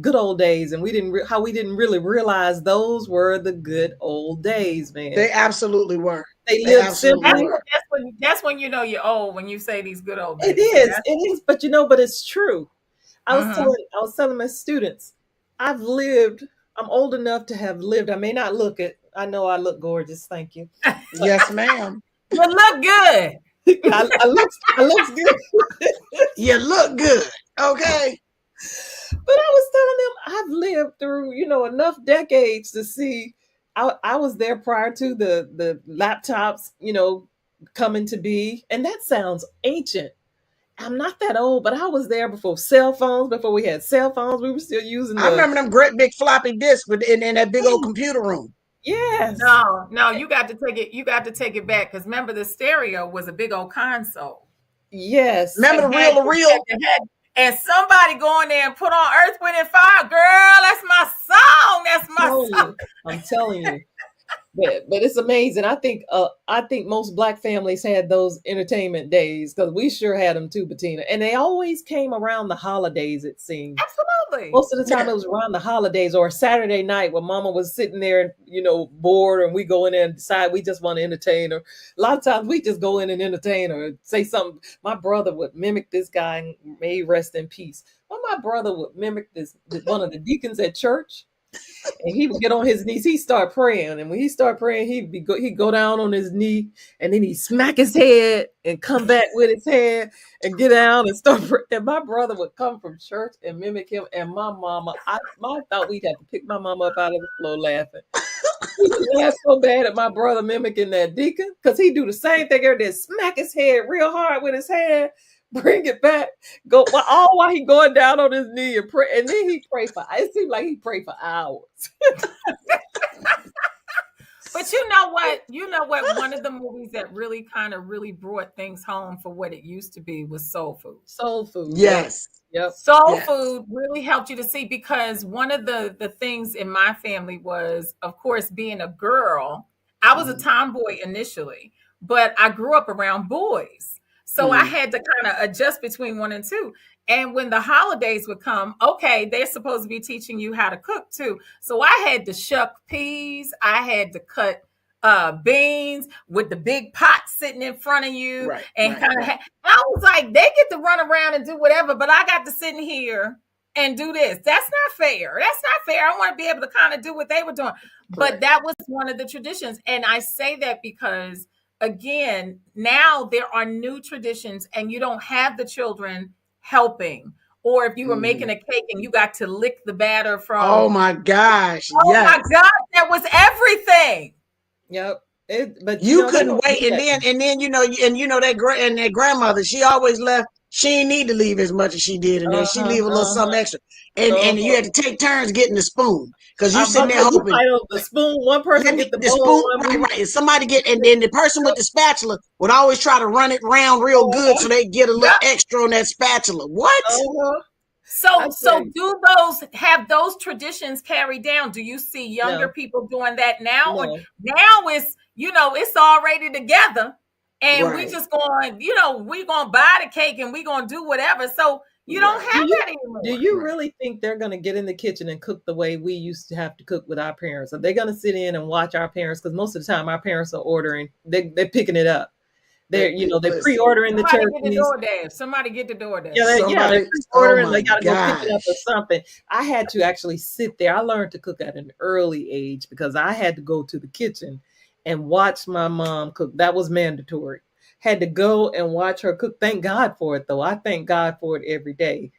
good old days, and how we didn't really realize those were the good old days, man. They absolutely were. They They lived absolutely simply. were. That's when you know you're old, when you say these good old days. It is, but it's true. Mhm. I was telling my students, I'm old enough to have lived. I may not look it. I know I look gorgeous. Thank you. Yes, ma'am. You look good. I looks good. You look good. Okay. But I was telling them I've lived through, enough decades to see. I was there prior to the laptops, coming to be, and that sounds ancient. I'm not that old, but I was there before cell phones. Before we had cell phones, we were still using I remember them great big floppy disks in that big old computer room. yes, No, you got to take it. You got to take it back because remember the stereo was a big old console. yes. Remember the reel to reel? And somebody go in there and put on Earth, Wind, and Fire. Girl, that's my song. That's my song. I'm telling you. But it's amazing. I think most black families had those entertainment days because we sure had them too, Bettina. And they always came around the holidays, it seemed. Absolutely. Most of the time it was around the holidays or a Saturday night when mama was sitting there and, bored, and we go in there and decide we just want to entertain her. A lot of times we just go in and entertain her, say something. My brother would mimic this guy, and may he rest in peace. But my brother would mimic one of the deacons at church. And he would get on his knees. He'd start praying, and when he start praying, he'd go down on his knee, and then he'd smack his head and come back with his head and get down and start praying. And my brother would come from church and mimic him. And my mama, I thought we'd have to pick my mama up out of the floor laughing. We laughed so bad at my brother mimicking that deacon because he do the same thing. Every day, smack his head real hard with his hand. Bring it back. All while he going down on his knee and pray, and then he pray for. It seemed like he prayed for hours. But you know what? One of the movies that really kind of really brought things home for what it used to be was Soul Food. Soul Food. Yes. Yep. Soul Yes. Food really helped you to see because one of the things in my family was, of course, being a girl. I was a tomboy initially, but I grew up around boys. So I had to kind of adjust between one and two. And when the holidays would come, okay, they're supposed to be teaching you how to cook too. So I had to shuck peas. I had to cut beans with the big pot sitting in front of you, Right, and right, kind of. right. I was like, they get to run around and do whatever, but I got to sit in here and do this. That's not fair. That's not fair. I want to be able to kind of do what they were doing. But Correct. that was one of the traditions, and I say that because again, now there are new traditions, and you don't have the children helping. Or if you were making Mhm. a cake and you got to lick the batter Oh from, my gosh, oh yes. my God, that was everything. Yep. But You they couldn't don't do wait, and that. then that grandmother, she always left. She ain't need to leave as much as she did, and then she Uh-huh. leave a little something Uh-huh. extra, and you Uh-huh. had to take turns getting the spoon because you I'm sitting about to there say, you hoping. fight over the spoon. One person Let me get the the bowl, spoon, one right, we. right. And somebody get, and then the person with the spatula would always try to run it round real good so they get a little Yep. extra on that spatula. What? Uh-huh. I tell So you, do those have those traditions carried down? Do you see younger no, people doing that now? Or no. now it's, it's already together, and we Right, just going, we gonna buy the cake and we gonna do whatever. So you don't right, have Do you that do anymore. you right. really think they're going to get in the kitchen and cook the way we used to have to cook with our parents? Are they going to sit in and watch our parents? Because most of the time, our parents are ordering. They're picking it up. They're Listen, pre-ordering the Somebody get the turkeys. DoorDash. Somebody get the Yeah, DoorDash. they're somebody. Oh pre-ordering. They my got to go pick it up or gosh. something. I had to actually sit there. I learned to cook at an early age because I had to go to the kitchen and watch my mom cook. That was mandatory. Had to go and watch her cook. Thank God for it, though. I thank God for it every day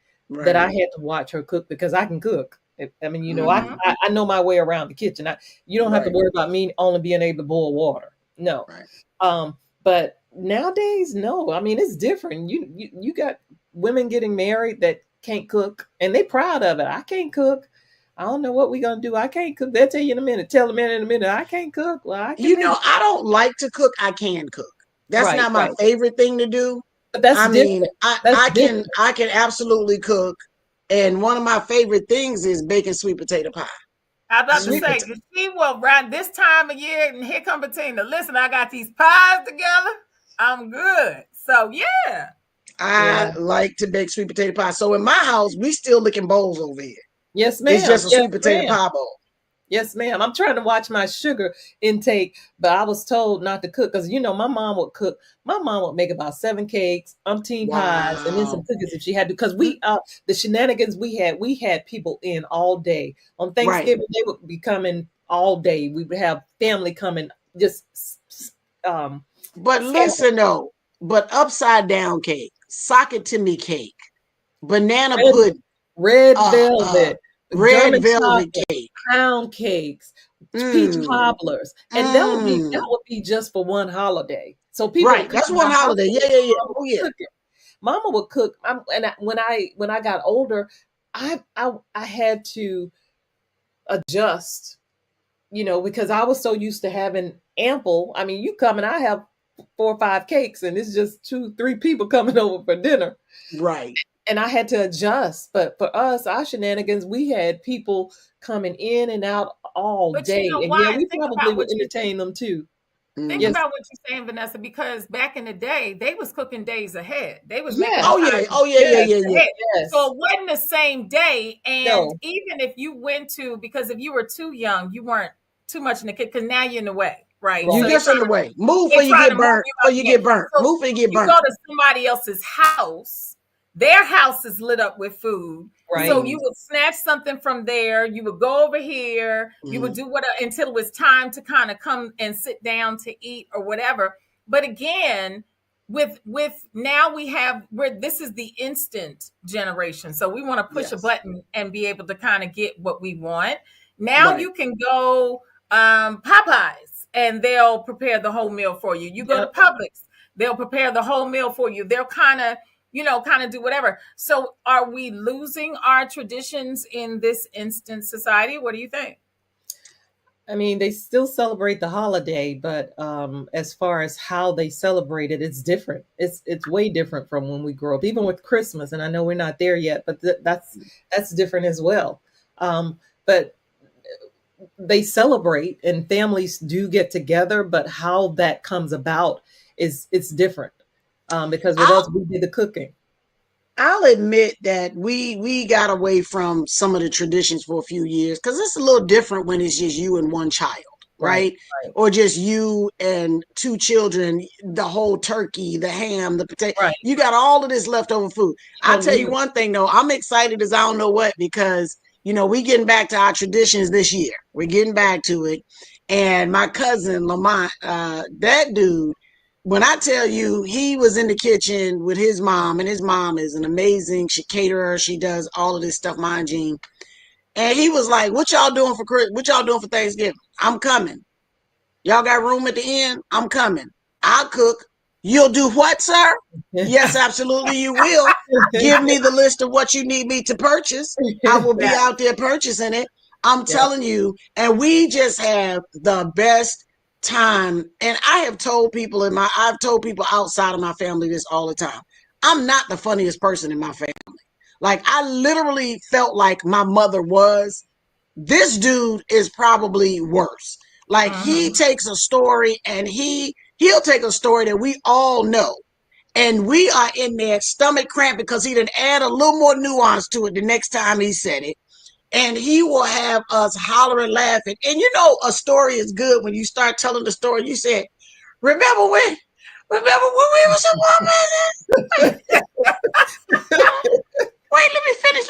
that I Right. had to watch her cook because I can cook. I mean, Mm-hmm. I know my way around the kitchen. You don't have to Right. worry about me only being able to boil water. No. Right. But nowadays, no. I mean, it's different. You got women getting married that can't cook, and they proud of it. I can't cook. I don't know what we gonna do. I can't cook. They'll tell you in a minute. Tell the man in a minute. I can't cook. Well, I can make. I don't like to cook. I can cook. That's Right, not my right. favorite thing to do. But that's I mean, different. That's different. I can absolutely cook. And one of my favorite things is baking sweet potato pie. I'm about to Sweet say, potato. you see, well, around this time of year, and here come Bettina. Listen, I got these pies together. I'm good. So yeah. Yeah. I like to bake sweet potato pie. So in my house, we still licking bowls over here. Yes, It's ma'am. just a Yes, sweet potato ma'am. pie bowl. Yes, ma'am. I'm trying to watch my sugar intake, but I was told not to cook because my mom would cook. My mom would make about 7 cakes, umpteen pies, and then some Wow. cookies if she had to. Because the shenanigans we had people in all day on Right. Thanksgiving. They would be coming all day. We would have family coming, just um, But family. listen though, but upside down cake, sock it to me cake, banana Red, pudding, red uh, uh, velvet, red German velvet chocolate, cake. pound cakes, peach Mmm. cobblers, and that Mmm. would be just for one holiday. So people would Right. come That's to one my house holiday. and Yeah, yeah, yeah. mama Oh would yeah. cook it. Mama would cook. When I got older, I had to adjust, because I was so used to having ample. I mean, you come and I have 4 or 5 cakes, and it's just 2, 3 people coming over for dinner, Right. and I had to adjust. But for us, our shenanigans, we had people coming in and out all But you day, know and yeah, why? we probably would entertain them too. Think Mm. Yes, about what you're saying, Vanessa, because back in the day, they was cooking days ahead. They was making the yes, Oh yeah. pies Oh yeah. Yeah. yes, Yeah. days Yeah. ahead. So yes. it wasn't the same day. And No, even if you went to, because if you were too young, you weren't too much in the kid, because now you're in the way, right? You So right. just in the way. Move they before you trying get to move burnt. you Before out you the game. get burnt. So Move before you get you burnt. go to somebody else's house, their house is lit up with food. So Right. you Mm. would snatch something from there, you would go over here, you would Mm. do what until it was time to kind of come and sit down to eat or whatever. But again, with now we have where this is the instant generation. So we want to push a Yes. button and be able to kind of get what we want. Now Right. you can go Popeyes and they'll prepare the whole meal for you. You go to Yep. Publix, they'll prepare the whole meal for you. They'll kind of do whatever. So are we losing our traditions in this instant society? What do you think? I mean, they still celebrate the holiday, but as far as how they celebrate it, it's different. It's way different from when we grew up. Even with Christmas, and I know we're not there yet, but that's different as well. But they celebrate, and families do get together, but how that comes about is it's different, because with us, I'll we did the cooking. I'll admit that we got away from some of the traditions for a few years because it's a little different when it's just you and one child. Right. right? Or just you and two children, the whole turkey, the ham, the potato. Right. You got all of this leftover food. I'll tell you one thing though, I'm excited as I don't know what, because we getting back to our traditions this year. We're getting back to it. And my cousin Lamont, that dude, when I tell you he was in the kitchen with his mom, and his mom is an amazing, she caterer, she does all of this stuff, mind Jean. And he was like, "What y'all doing for Christmas? What y'all doing for Thanksgiving? I'm coming. Y'all got room at the end? I'm coming. I'll cook. You'll do what, sir? Yes, absolutely, you will. Give me the list of what you need me to purchase. I will be out there purchasing it. I'm telling you." And we just have the best time. And I've told people outside of my family this all the time. I'm not the funniest person in my family. Like, I literally felt like my mother was. This dude is probably worse. Like, he takes a story and he'll take a story that we all know, and we are in there stomach cramp because he didn't add a little more nuance to it the next time he said it. And he will have us hollering, laughing. And a story is good when you start telling the story. You said, remember when we was a woman? Wait, let me finish.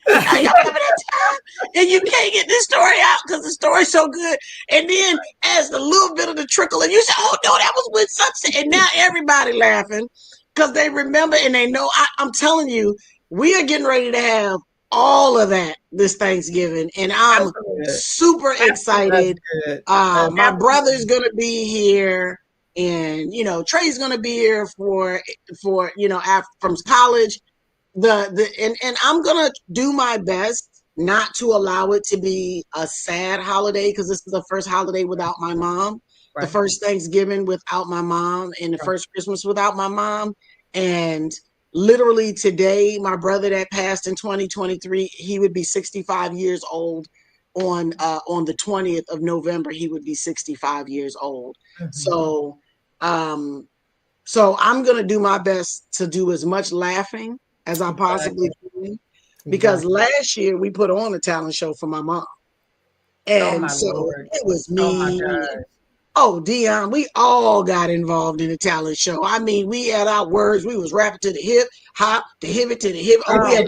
Y'all remember that time? And you can't get this story out because the story's so good. And then as the little bit of the trickle, and you say, "Oh no, that was with such," and now everybody laughing because they remember and they know. I'm telling you, we are getting ready to have all of that this Thanksgiving, and I'm super excited. My brother's gonna be here, and Trey's gonna be here for after from college. And I'm gonna do my best not to allow it to be a sad holiday, because this is the first holiday without my mom, the first Thanksgiving without my mom, and the first Christmas without my mom. And literally today, my brother that passed in 2023, he would be 65 years old. On the 20th of November, he would be 65 years old. So I'm gonna do my best to do as much laughing as I possibly can, because last year we put on a talent show for my mom, and it was me. Oh, Dion, we all got involved in the talent show. I mean, we had our words. We was rapping to the hip hop, the hip it to the hip. Oh, we had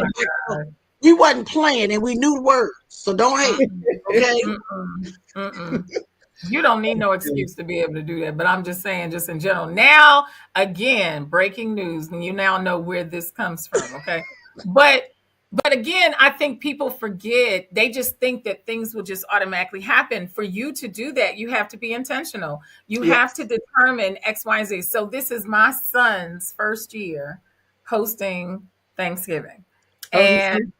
we wasn't playing, and we knew words. So don't hate, okay? You don't need no excuse to be able to do that. But I'm just saying, just in general. Now, again, breaking news, and you now know where this comes from, okay? But again, I think people forget. They just think that things will just automatically happen. For you to do that, you have to be intentional. You have to determine X, Y, and Z. So this is my son's first year hosting Thanksgiving. And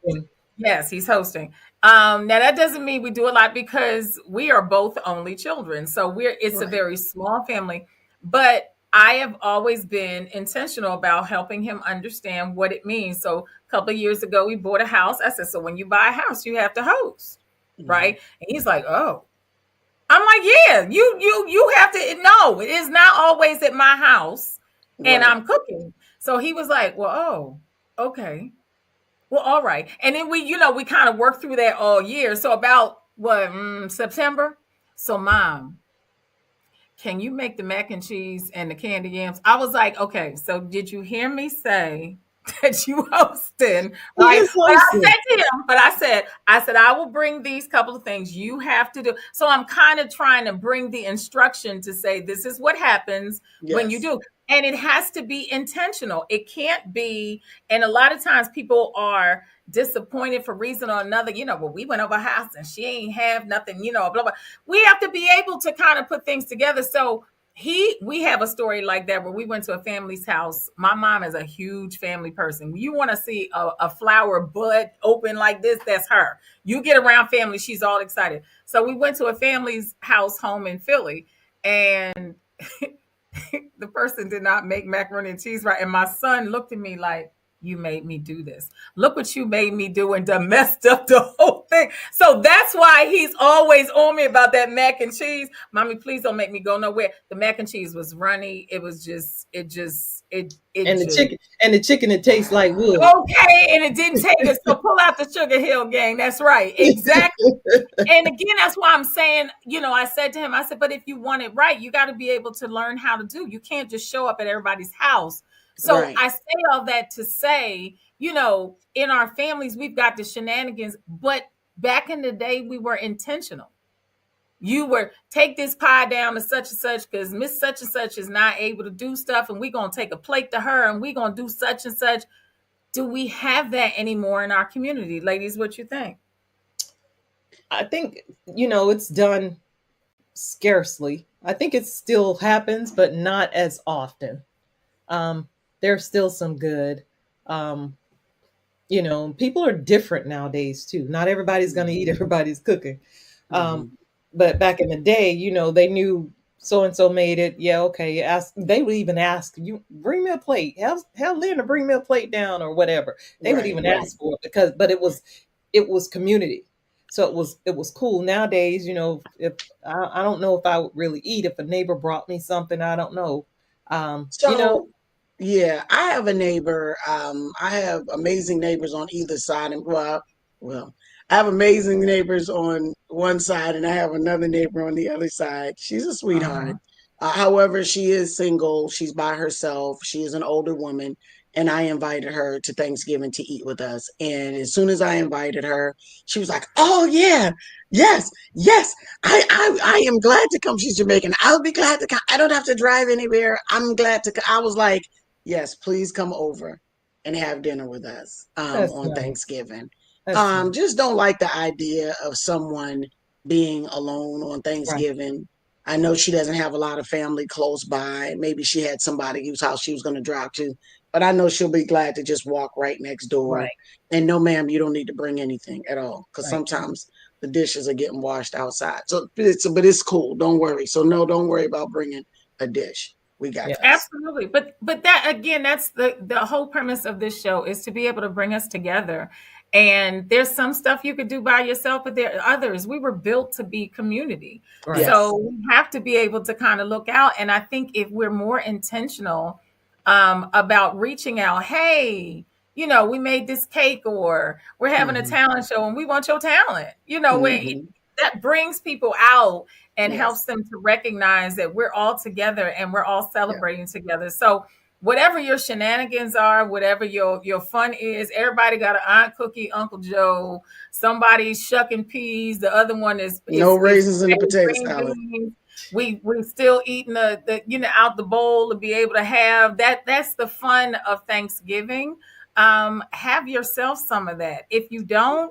yes, he's hosting. Now that doesn't mean we do a lot, because we are both only children. So it's a very small family, but I have always been intentional about helping him understand what it means. So a couple of years ago, we bought a house. I said, so when you buy a house, you have to host, right? And he's like, oh. I'm like, yeah, you have to. No, it is not always at my house, and I'm cooking. So he was like, well, oh, okay. Well, all right. And then we kind of worked through that all year. So about September. So, Mom, can you make the mac and cheese and the candy yams? I was like, okay. So did you hear me say that you hosting? Right. But I said, I will bring these couple of things you have to do. So I'm kind of trying to bring the instruction to say, this is what happens when you do. And it has to be intentional. It can't be. And a lot of times people are disappointed for reason or another. Well, we went over her house and she ain't have nothing, blah, blah. We have to be able to kind of put things together. So we have a story like that where we went to a family's house. My mom is a huge family person. You want to see a flower bud open like this, that's her. You get around family, she's all excited. So we went to a family's house home in Philly, and the person did not make macaroni and cheese right. And my son looked at me like, you made me do this. Look what you made me do, and done messed up the whole thing. So that's why he's always on me about that mac and cheese. Mommy, please don't make me go nowhere. The mac and cheese was runny. It was just, it And just, the chicken, it tastes like wood. okay, and it didn't take us. So pull out the Sugar Hill gang. That's right. Exactly. And again, that's why I'm saying, I said to him, I said, but if you want it right, you got to be able to learn how to do. You can't just show up at everybody's house. So Right. I say all that to say, in our families, we've got the shenanigans, but back in the day, we were intentional. You were take this pie down to such and such because Miss such and such is not able to do stuff, and we're going to take a plate to her and we're going to do such and such. Do we have that anymore in our community? Ladies, what you think? I think, it's done scarcely. I think it still happens, but not as often. There's still some good. People are different nowadays too. Not everybody's going to eat everybody's cooking. But back in the day, they knew so-and-so made it. Yeah, okay. They would even ask, you bring me a plate. Have Lynn to bring me a plate down or whatever. They would even ask for it but it was community. So it was cool. Nowadays, if I don't know if I would really eat if a neighbor brought me something, I don't know. Yeah, I have a neighbor. I have amazing neighbors on either side, and well, I have amazing neighbors on one side, and I have another neighbor on the other side. She's a sweetheart. However, she is single. She's by herself. She is an older woman, and I invited her to Thanksgiving to eat with us. And as soon as I invited her, she was like, "Oh yeah, yes, I am glad to come." She's Jamaican. I'll be glad to come. I don't have to drive anywhere. I'm glad to. I was like, "Yes, please come over and have dinner with us on nice. Thanksgiving." Nice. Just don't like the idea of someone being alone on Thanksgiving. Right. I know she doesn't have a lot of family close by. Maybe she had somebody whose house she was going to drive to, but I know she'll be glad to just walk right next door. Right. And no, ma'am, you don't need to bring anything at all because sometimes the dishes are getting washed outside. But it's cool. Don't worry. So no, don't worry about bringing a dish. We got this. Absolutely. But that again, that's the whole premise of this show is to be able to bring us together. And there's some stuff you could do by yourself, but there are others. We were built to be community. Right. So we have to be able to kind of look out. And I think if we're more intentional about reaching out, hey, we made this cake, or we're having a talent show and we want your talent, that brings people out and helps them to recognize that we're all together and we're all celebrating together. So whatever your shenanigans are, whatever your fun is, everybody got an Aunt Cookie, Uncle Joe, somebody's shucking peas, the other one is no raisins in the potato salad. We still eating the out the bowl to be able to have that. That's the fun of Thanksgiving. Have yourself some of that. If you don't,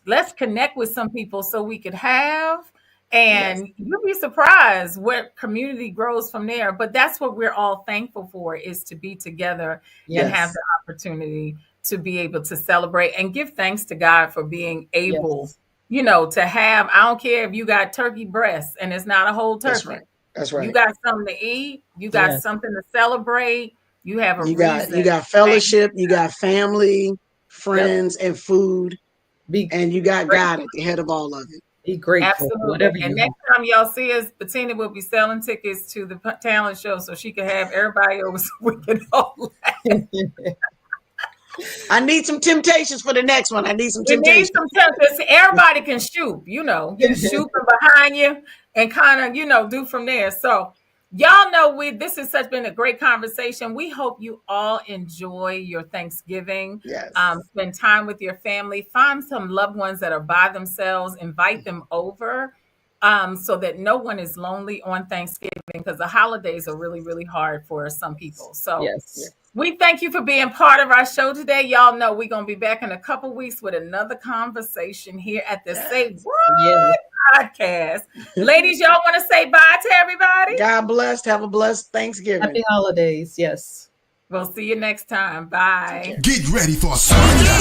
let's connect with some people so we could have. And you'll be surprised what community grows from there. But that's what we're all thankful for, is to be together and have the opportunity to be able to celebrate and give thanks to God for being able, to have, I don't care if you got turkey breasts and it's not a whole turkey. That's right. You got something to eat. You got something to celebrate. You have a reason. You got fellowship. You got family, friends, and food. And you got God at the head of all of it. Be grateful. Absolutely. And next time y'all see us, Bettina will be selling tickets to the talent show so she can have everybody over so we can all laugh. I need some temptations for the next one. Everybody can shoot, shoot from behind you and kind of, do from there. So y'all know this has been a great conversation. We hope you all enjoy your Thanksgiving. Yes. Spend time with your family. Find some loved ones that are by themselves. Invite them over so that no one is lonely on Thanksgiving, because the holidays are really, really hard for some people. So we thank you for being part of our show today. Y'all know we're going to be back in a couple weeks with another conversation here at the Say What podcast. Ladies, y'all want to say bye to everybody? God bless. Have a blessed Thanksgiving. Happy holidays. Yes. We'll see you next time. Bye. Get ready for Sonia,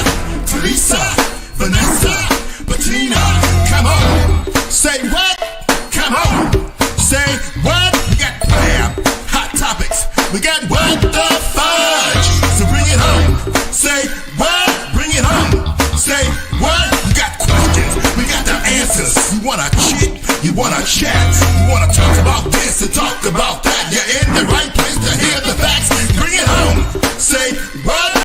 Teresa, Vanessa, Bettina. Come on. Say what? Come on. Say what? We got hot topics. We got what the fudge. So bring it home. Say wanna chat, you wanna talk about this and talk about that, you're in the